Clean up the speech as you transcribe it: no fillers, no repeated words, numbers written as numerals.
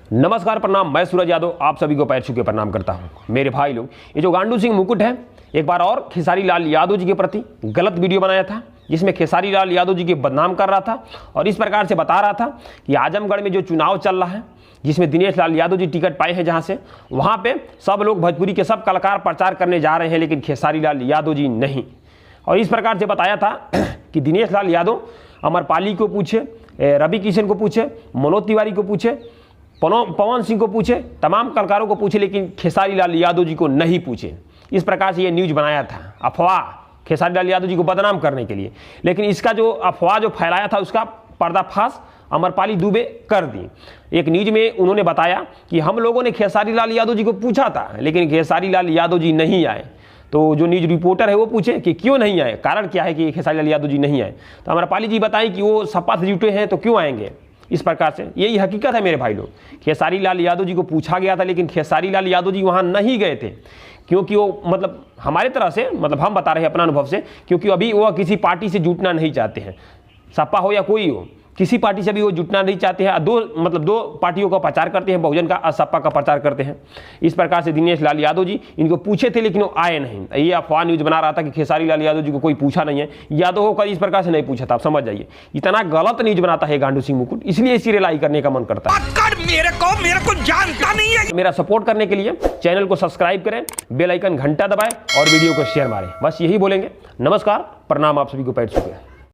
नमस्कार, प्रणाम। मैं सूरज यादव आप सभी को पैर छू के प्रणाम करता हूं। मेरे भाई लोग, ये जो गांडू सिंह मुकुट है, एक बार और खेसारी लाल यादव जी के प्रति गलत वीडियो बनाया था, जिसमें खेसारी लाल यादव जी के बदनाम कर रहा था और इस प्रकार से बता रहा था कि आजमगढ़ में जो चुनाव चल रहा है, जिसमें दिनेश लाल यादव जी टिकट पाए हैं, जहां से वहां पे सब लोग भोजपुरी के सब कलाकार प्रचार करने जा रहे हैं, लेकिन खेसारी लाल यादव जी नहीं। और इस प्रकार से बताया था कि दिनेश लाल यादव अमरपाली को पूछे, रवि किशन को पूछे, मनोज तिवारी को पूछे, पवन सिंह को पूछे, तमाम कलाकारों को पूछे, लेकिन खेसारी लाल यादव जी को नहीं पूछे। इस प्रकार से ये न्यूज बनाया था, अफवाह, खेसारी लाल यादव जी को बदनाम करने के लिए। लेकिन इसका जो अफवाह जो फैलाया था, उसका पर्दाफाश अमरपाली दुबे कर दी। एक न्यूज में उन्होंने बताया कि हम लोगों ने खेसारी लाल यादव जी को पूछा था, लेकिन खेसारी लाल यादव जी नहीं आए। तो जो न्यूज रिपोर्टर है वो पूछे कि क्यों नहीं आए, कारण क्या है कि खेसारी लाल यादव जी नहीं आए। तो अमरपाली जी बताएं कि वो सपा से जुटे हैं तो क्यों आएंगे। इस प्रकार से यही हकीकत है मेरे भाई लोग। खेसारी लाल यादव जी को पूछा गया था, लेकिन खेसारी लाल यादव जी वहाँ नहीं गए थे, क्योंकि वो मतलब हमारे तरह से, मतलब हम बता रहे हैं अपना अनुभव से, क्योंकि अभी वो किसी पार्टी से जुटना नहीं चाहते हैं, सपा हो या कोई हो, किसी पार्टी से भी वो जुटना नहीं चाहते हैं। दो पार्टियों का प्रचार करते हैं, बहुजन का और सपा का प्रचार करते हैं। इस प्रकार से दिनेश लाल यादव जी इनको पूछे थे, लेकिन वो आए नहीं। ये अफवाह न्यूज बना रहा था कि खेसारी लाल यादव जी को कोई पूछा नहीं है, यादव होकर इस प्रकार से नहीं पूछा था। आप समझ जाइए, इतना गलत न्यूज बनाता है गांडू सिंह मुकुट, इसलिए इसी रिलाई करने का मन करता है। मेरे को जानता नहीं है। मेरा सपोर्ट करने के लिए चैनल को सब्सक्राइब करें, बेल आइकन घंटा दबाएं और वीडियो को शेयर मारें। बस यही बोलेंगे। नमस्कार, प्रणाम, आप सभी को पैर छू के।